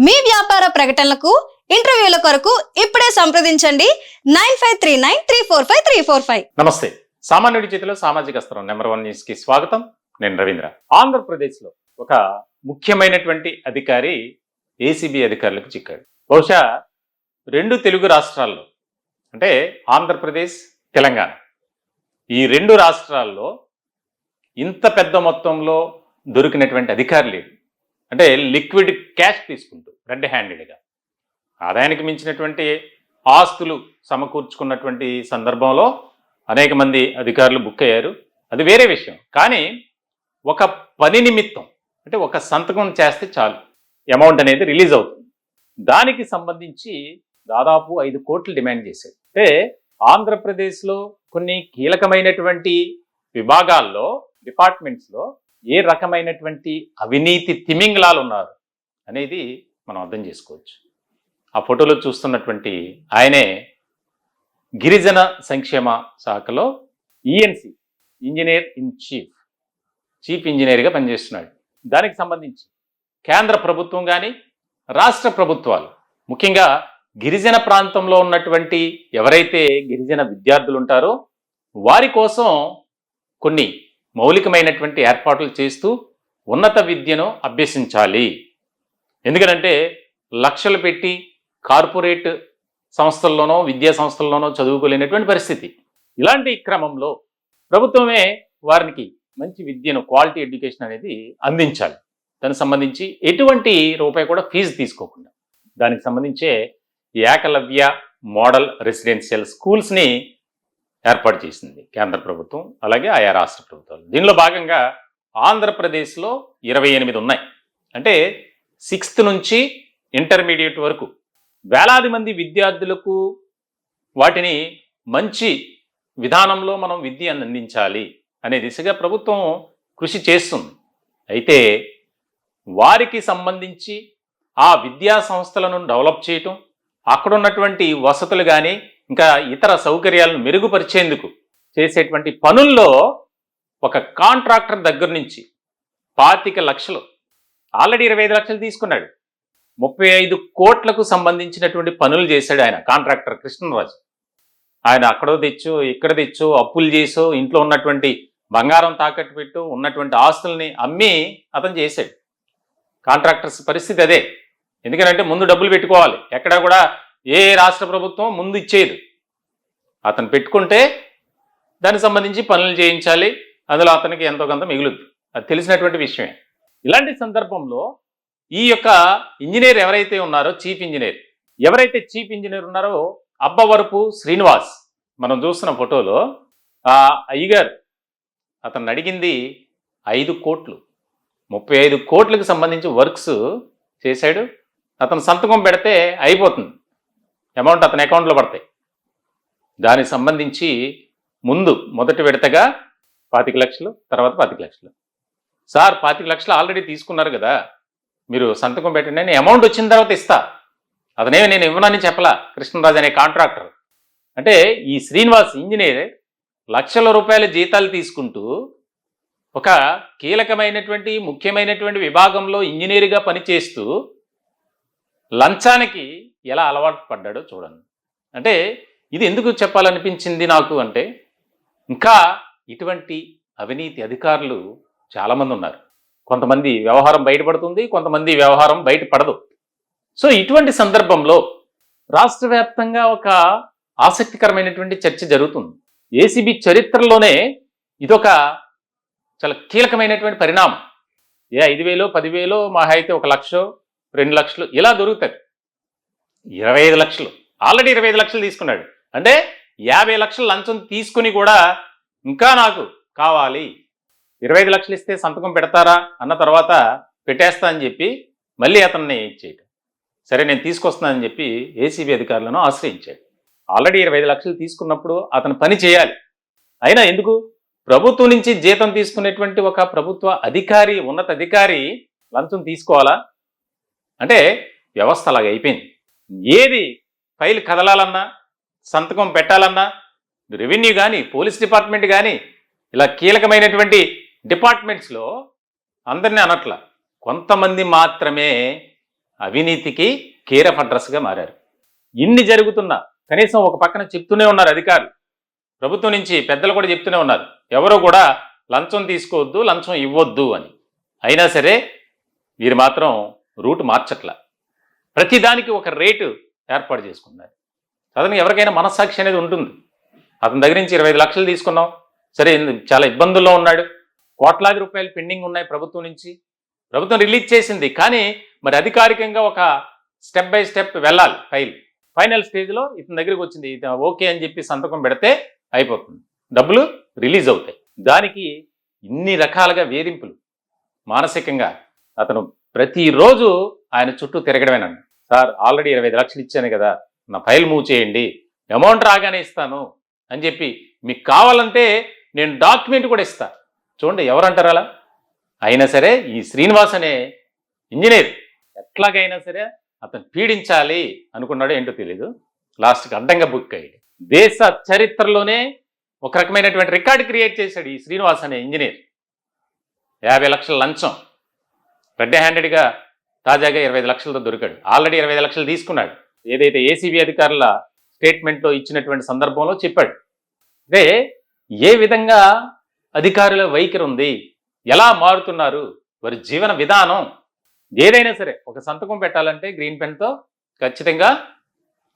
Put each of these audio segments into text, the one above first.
మీ వ్యాపార ప్రకటనలకు ఇంటర్వ్యూల కొరకు ఇప్పుడే సంప్రదించండి 9539345345. నమస్తే. సామాన్యుడి చేతిలో సామాజిక అస్త్రం నంబర్ 1 న్యూస్ కి స్వాగతం. నేను రవీంద్ర. ఆంధ్రప్రదేశ్లో ఒక ముఖ్యమైనటువంటి అధికారి ఏసీబీ అధికారులకు చిక్కాడు. బహుశా 2 తెలుగు రాష్ట్రాల్లో అంటే ఆంధ్రప్రదేశ్, తెలంగాణ ఈ 2 రాష్ట్రాల్లో ఇంత పెద్ద మొత్తంలో దొరికినటువంటి అధికారి లేడు. అంటే లిక్విడ్ క్యాష్ తీసుకుంటూ రెడ్ హ్యాండెడ్గా ఆదాయానికి మించినటువంటి ఆస్తులు సమకూర్చుకున్నటువంటి సందర్భంలో అనేక మంది అధికారులు బుక్ అయ్యారు. అది వేరే విషయం. కానీ ఒక పని నిమిత్తం అంటే ఒక సంతకం చేస్తే చాలు అమౌంట్ అనేది రిలీజ్ అవుతుంది. దానికి సంబంధించి దాదాపు 5 కోట్లు డిమాండ్ చేశారు. అంటే ఆంధ్రప్రదేశ్లో కొన్ని కీలకమైనటువంటి విభాగాల్లో, డిపార్ట్మెంట్స్లో ఏ రకమైనటువంటి అవినీతి తిమింగలాలు ఉన్నారు అనేది మనం అర్థం చేసుకోవచ్చు. ఆ ఫోటోలో చూస్తున్నటువంటి ఆయనే గిరిజన సంక్షేమ శాఖలో ఈఎన్సి ఇంజనీర్ ఇన్ చీఫ్ ఇంజనీర్గా పనిచేస్తున్నాడు. దానికి సంబంధించి కేంద్ర ప్రభుత్వం కానీ రాష్ట్ర ప్రభుత్వాలు ముఖ్యంగా గిరిజన ప్రాంతంలో ఉన్నటువంటి ఎవరైతే గిరిజన విద్యార్థులు ఉంటారో వారి కోసం కొన్ని మౌలికమైనటువంటి ఏర్పాట్లు చేస్తూ ఉన్నత విద్యను అభ్యసించాలి. ఎందుకంటే లక్షలు పెట్టి కార్పొరేట్ సంస్థల్లోనో విద్యా సంస్థల్లోనో చదువుకోలేనటువంటి పరిస్థితి. ఇలాంటి క్రమంలో ప్రభుత్వమే వారికి మంచి విద్యను, క్వాలిటీ ఎడ్యుకేషన్ అనేది అందించాలి. దానికి సంబంధించి ఎటువంటి రూపాయి కూడా ఫీజు తీసుకోకుండా దానికి సంబంధించే ఏకలవ్య మోడల్ రెసిడెన్షియల్ స్కూల్స్ని ఏర్పాటు చేసింది కేంద్ర ప్రభుత్వం, అలాగే ఆయా రాష్ట్ర ప్రభుత్వాలు. దీనిలో భాగంగా ఆంధ్రప్రదేశ్లో 28 ఉన్నాయి. అంటే 6th నుంచి ఇంటర్మీడియట్ వరకు వేలాది మంది విద్యార్థులకు వాటిని మంచి విధానంలో మనం విద్య అందించాలి అనే దిశగా ప్రభుత్వం కృషి చేస్తుంది. అయితే వారికి సంబంధించి ఆ విద్యా సంస్థలను డెవలప్ చేయటం, అక్కడ ఉన్నటువంటి వసతులు కానీ ఇంకా ఇతర సౌకర్యాలను మెరుగుపరిచేందుకు చేసేటువంటి పనుల్లో ఒక కాంట్రాక్టర్ దగ్గర నుంచి 25 లక్షలు, ఆల్రెడీ 25 లక్షలు తీసుకున్నాడు. 35 కోట్లకు సంబంధించినటువంటి పనులు చేశాడు ఆయన కాంట్రాక్టర్ కృష్ణరాజు. ఆయన అక్కడో తెచ్చు, ఇక్కడ తెచ్చు, అప్పులు చేసో, ఇంట్లో ఉన్నటువంటి బంగారం తాకట్టు పెట్టు, ఉన్నటువంటి ఆస్తుల్ని అమ్మి అతను చేశాడు. కాంట్రాక్టర్స్ పరిస్థితి అదే. ఎందుకంటే ముందు డబ్బులు పెట్టుకోవాలి. ఎక్కడా కూడా ఏ రాష్ట్ర ప్రభుత్వం ముందు ఇచ్చేది. అతను పెట్టుకుంటే దానికి సంబంధించి పనులు చేయించాలి. అందులో అతనికి ఎంతో కొంత మిగులుద్ది. అది తెలిసినటువంటి విషయమే. ఇలాంటి సందర్భంలో ఈ యొక్క ఇంజనీర్ ఎవరైతే ఉన్నారో, చీఫ్ ఇంజనీర్ ఉన్నారో అబ్బవరపు శ్రీనివాస్, మనం చూస్తున్న ఫోటోలో ఆ అయ్యగారు అతను అడిగింది 5 కోట్లు, 35 కోట్లకు సంబంధించి వర్క్స్ చేశాడు. అతను సంతకం పెడితే అయిపోతుంది, అమౌంట్ అతని అకౌంట్లో పడతాయి. దానికి సంబంధించి మొదటి విడతగా 25 లక్షలు, తర్వాత 25 లక్షలు. సార్ 25 లక్షలు ఆల్రెడీ తీసుకున్నారు కదా, మీరు సంతకం పెట్టండి, నేను అమౌంట్ వచ్చిన తర్వాత ఇస్తా. అతనేమి నేను ఇవ్వనని చెప్పలా కృష్ణరాజు అనే కాంట్రాక్టర్. అంటే ఈ శ్రీనివాస్ ఇంజనీర్ లక్షల రూపాయల జీతాలు తీసుకుంటూ ఒక కీలకమైనటువంటి ముఖ్యమైనటువంటి విభాగంలో ఇంజనీర్గా పనిచేస్తూ లంచానికి ఎలా అలవాటు పడ్డాడో చూడండి. అంటే ఇది ఎందుకు చెప్పాలనిపించింది నాకు అంటే, ఇంకా ఇటువంటి అవినీతి అధికారులు చాలామంది ఉన్నారు. కొంతమంది వ్యవహారం బయటపడుతుంది, కొంతమంది వ్యవహారం బయటపడదు. సో ఇటువంటి సందర్భంలో రాష్ట్ర వ్యాప్తంగా ఒక ఆసక్తికరమైనటువంటి చర్చ జరుగుతుంది. ఏసీబీ చరిత్రలోనే ఇదొక చాలా కీలకమైనటువంటి పరిణామం. 5,000 10,000 మహా అయితే 1 లక్ష 2 లక్షలు ఇలా దొరుకుతాయి. 25 లక్షలు ఆల్రెడీ 25 లక్షలు తీసుకున్నాడు. అంటే 50 లక్షలు లంచం తీసుకుని కూడా ఇంకా నాకు కావాలి, 25 లక్షలు ఇస్తే సంతకం పెడతారా అన్న తర్వాత పెట్టేస్తా అని చెప్పి మళ్ళీ అతన్ని ఇచ్చేయటం. సరే నేను తీసుకొస్తున్నానని చెప్పి ఏసీబీ అధికారులను ఆశ్రయించాడు. ఆల్రెడీ 25 లక్షలు తీసుకున్నప్పుడు అతను పని చేయాలి. అయినా ఎందుకు ప్రభుత్వం నుంచి జీతం తీసుకునేటువంటి ఒక ప్రభుత్వ అధికారి, ఉన్నత అధికారి లంచం తీసుకోవాలా? అంటే వ్యవస్థ అలాగ అయిపోయింది. ఏది ఫైల్ కదలాలన్నా, సంతకం పెట్టాలన్నా రెవెన్యూ కానీ, పోలీస్ డిపార్ట్మెంట్ కానీ ఇలా కీలకమైనటువంటి డిపార్ట్మెంట్స్లో అందరినీ అనట్ల, కొంతమంది మాత్రమే అవినీతికి కేర్ ఆఫ్ అడ్రస్గా మారారు. ఇన్ని జరుగుతున్నా కనీసం ఒక పక్కన చెప్తూనే ఉన్నారు అధికారులు, ప్రభుత్వం నుంచి పెద్దలు కూడా చెప్తూనే ఉన్నారు, ఎవరో కూడా లంచం తీసుకోవద్దు, లంచం ఇవ్వద్దు అని. అయినా సరే వీరు మాత్రం రూట్ మార్చట్లా, ప్రతిదానికి ఒక రేటు ఏర్పాటు చేసుకున్నారు. అతను ఎవరికైనా మనస్సాక్షి అనేది ఉంటుంది. అతని దగ్గర నుంచి 25 లక్షలు తీసుకున్నాం, సరే చాలా ఇబ్బందుల్లో ఉన్నాడు, కోట్లాది రూపాయలు పెండింగ్ ఉన్నాయి ప్రభుత్వం నుంచి, ప్రభుత్వం రిలీజ్ చేసింది, కానీ మరి అధికారికంగా ఒక స్టెప్ బై స్టెప్ వెళ్ళాలి. ఫైనల్ స్టేజ్లో ఇతని దగ్గరికి వచ్చింది, ఇతను ఓకే అని చెప్పి సంతకం పెడితే అయిపోతుంది, డబ్బులు రిలీజ్ అవుతాయి. దానికి ఇన్ని రకాలుగా వేధింపులు, మానసికంగా అతను ప్రతిరోజు ఆయన చుట్టూ తిరగడమేనండి. సార్ ఆల్రెడీ 25 లక్షలు ఇచ్చాను కదా, నా ఫైల్ మూవ్ చేయండి, అమౌంట్ రాగానే ఇస్తాను అని చెప్పి, మీకు కావాలంటే నేను డాక్యుమెంట్ కూడా ఇస్తా. చూడండి ఎవరంటారు అలా. అయినా సరే ఈ శ్రీనివాస్ అనే ఇంజనీర్ ఎట్లాగైనా సరే అతను పీడించాలి అనుకున్నాడో ఏంటో తెలీదు, లాస్ట్కి అడ్డంగా బుక్ అయ్యాడు. దేశ చరిత్రలోనే ఒక రకమైనటువంటి రికార్డు క్రియేట్ చేశాడు ఈ శ్రీనివాస్ అనే ఇంజనీర్. 50 లక్షల లంచం రెడ్ హ్యాండెడ్గా తాజాగా 25 లక్షలతో దొరికాడు. ఆల్రెడీ 25 లక్షలు తీసుకున్నాడు, ఏదైతే ఏసీబీ అధికారుల స్టేట్మెంట్లో ఇచ్చినటువంటి సందర్భంలో చెప్పాడు. అంటే ఏ విధంగా అధికారుల వైఖరి ఉంది, ఎలా మారుతున్నారు, వారి జీవన విధానం, ఏదైనా సరే ఒక సంతకం పెట్టాలంటే గ్రీన్ పెన్తో ఖచ్చితంగా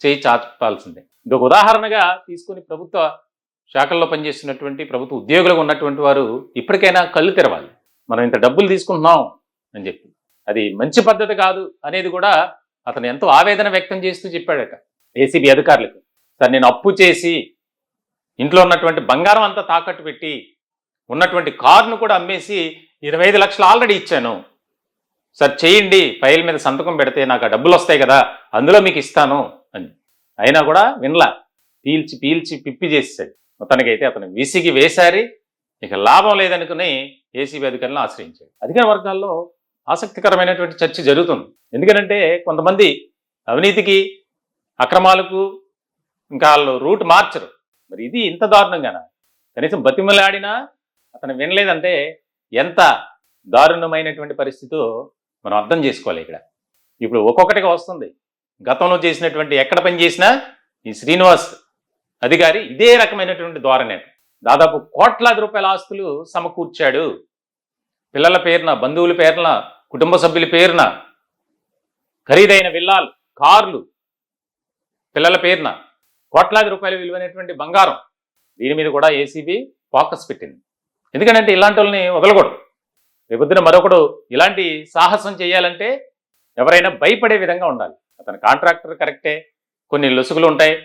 చేయి చాపాల్సిందే. ఇంకొక ఉదాహరణగా తీసుకుని ప్రభుత్వ శాఖల్లో పనిచేస్తున్నటువంటి ప్రభుత్వ ఉద్యోగులుగా ఉన్నటువంటి వారు ఇప్పటికైనా కళ్ళు తెరవాలి. మనం ఇంత డబ్బులు తీసుకుంటున్నాం అని చెప్పి అది మంచి పద్ధతి కాదు అనేది కూడా అతను ఎంతో ఆవేదన వ్యక్తం చేస్తూ చెప్పాడట ఏసీబీ అధికారులకు. సార్ నేను అప్పు చేసి ఇంట్లో ఉన్నటువంటి బంగారం అంతా తాకట్టు పెట్టి ఉన్నటువంటి కారును కూడా అమ్మేసి 25 లక్షలు ఆల్రెడీ ఇచ్చాను, సార్ చేయండి, ఫైల్ మీద సంతకం పెడితే నాకు ఆ డబ్బులు వస్తాయి కదా, అందులో మీకు ఇస్తాను అని. అయినా కూడా వినలా, పీల్చి పిప్పి చేసేసాడు. మొత్తానికైతే అతను విసిగి వేసారి ఇక లాభం లేదనుకుని ఏసీబీ అధికారులను ఆశ్రయించాడు. అధికార వర్గాల్లో ఆసక్తికరమైనటువంటి చర్చ జరుగుతుంది. ఎందుకంటే కొంతమంది అవినీతికి అక్రమాలకు ఇంకా వాళ్ళు రూట్ మార్చరు, మరి ఇది ఇంత దారుణంగానా, కనీసం బతిమలాడినా అతను వినలేదంటే ఎంత దారుణమైనటువంటి పరిస్థితో మనం అర్థం చేసుకోవాలి. ఇప్పుడు ఒక్కొక్కటిగా వస్తుంది. గతంలో చేసినటువంటి ఎక్కడ పని చేసినా ఈ శ్రీనివాస్ అధికారి ఇదే రకమైనటువంటి ధోరణి. దాదాపు కోట్లాది రూపాయల ఆస్తులు సమకూర్చాడు, పిల్లల పేరున, బంధువుల పేరున, కుటుంబ సభ్యుల పేరున ఖరీదైన విల్లాలు, కార్లు, పిల్లల పేరున కోట్లాది రూపాయలు విలువైనటువంటి బంగారం. దీని మీద కూడా ఏసీబీ ఫోకస్ పెట్టింది. ఎందుకంటే ఇలాంటి వాళ్ళని వదలకూడదు. రేపొద్దున మరొకడు ఇలాంటి సాహసం చేయాలంటే ఎవరైనా భయపడే విధంగా ఉండాలి. అతని కాంట్రాక్టర్ కరెక్టే, కొన్ని లొసుగులు ఉంటాయి,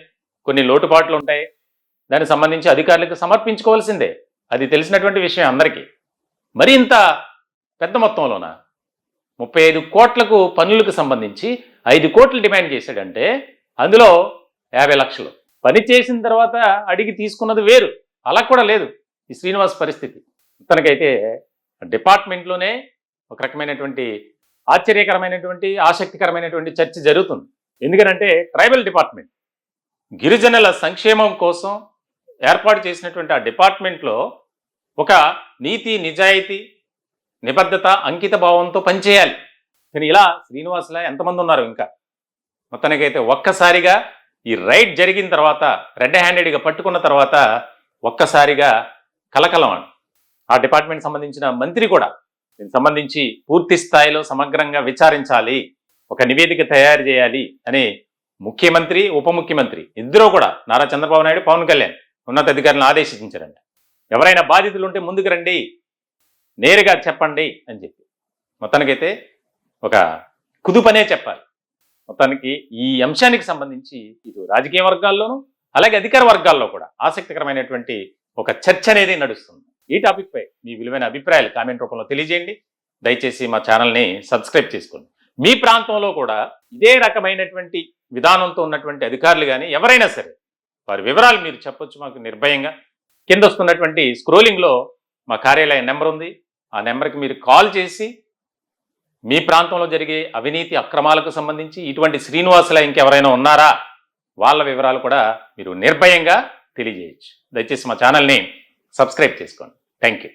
కొన్ని లోటుపాట్లు ఉంటాయి, దానికి సంబంధించి అధికారులకు సమర్పించుకోవాల్సిందే, అది తెలిసినటువంటి విషయం అందరికీ. మరి ఇంత పెద్ద మొత్తంలోన 35 కోట్లకు పన్నులకు సంబంధించి 5 కోట్లు డిమాండ్ చేశాడంటే అందులో 50 లక్షలు పని చేసిన తర్వాత అడిగి తీసుకున్నది వేరు. అలా కూడా లేదు ఈ శ్రీనివాస్ పరిస్థితి. తనకైతే డిపార్ట్మెంట్లోనే ఒక రకమైనటువంటి ఆశ్చర్యకరమైనటువంటి ఆసక్తికరమైనటువంటి చర్చ జరుగుతుంది. ఎందుకంటే ట్రైబల్ డిపార్ట్మెంట్ గిరిజనుల సంక్షేమం కోసం ఏర్పాటు చేసినటువంటి ఆ డిపార్ట్మెంట్లో ఒక నీతి, నిజాయితీ, నిబద్ధత, అంకిత భావంతో పనిచేయాలి. కానీ ఇలా శ్రీనివాసులా ఎంతమంది ఉన్నారు ఇంకా. మొత్తానికైతే ఒక్కసారిగా ఈ రైడ్ జరిగిన తర్వాత, రెడ్ హ్యాండెడ్గా పట్టుకున్న తర్వాత ఒక్కసారిగా కలకలం. ఆ డిపార్ట్మెంట్ సంబంధించిన మంత్రి కూడా దీనికి సంబంధించి పూర్తి స్థాయిలో సమగ్రంగా విచారించాలి, ఒక నివేదిక తయారు చేయాలి అని ముఖ్యమంత్రి, ఉప ముఖ్యమంత్రి ఇద్దరూ కూడా, నారా చంద్రబాబు నాయుడు, పవన్ కళ్యాణ్ ఉన్నతాధికారులను ఆదేశించారంట. ఎవరైనా బాధితులు ఉంటే ముందుకు రండి, నేరుగా చెప్పండి అని చెప్పి. మొత్తానికైతే ఒక కుదుపనే చెప్పాలి. మొత్తానికి ఈ అంశానికి సంబంధించి ఇటు రాజకీయ వర్గాల్లోనూ అలాగే అధికార వర్గాల్లో కూడా ఆసక్తికరమైనటువంటి ఒక చర్చ అనేది నడుస్తుంది. ఈ టాపిక్ పై మీ విలువైన అభిప్రాయాలు కామెంట్ రూపంలో తెలియజేయండి. దయచేసి మా ఛానల్ని సబ్స్క్రైబ్ చేసుకోండి. మీ ప్రాంతంలో కూడా ఇదే రకమైనటువంటి విధానంతో ఉన్నటువంటి అధికారులు కానీ ఎవరైనా సరే వారి వివరాలు మీరు చెప్పొచ్చు మాకు నిర్భయంగా. కింద వస్తున్నటువంటి స్క్రోలింగ్లో మా కార్యాలయ నెంబర్ ఉంది, ఆ నెంబర్కి మీరు కాల్ చేసి మీ ప్రాంతంలో జరిగే అవినీతి అక్రమాలకు సంబంధించి ఇటువంటి శ్రీనివాసుల ఇంకెవరైనా ఉన్నారా వాళ్ళ వివరాలు కూడా మీరు నిర్భయంగా తెలియజేయచ్చు. దయచేసి మా ఛానల్ని సబ్స్క్రైబ్ చేసుకోండి. Thank you.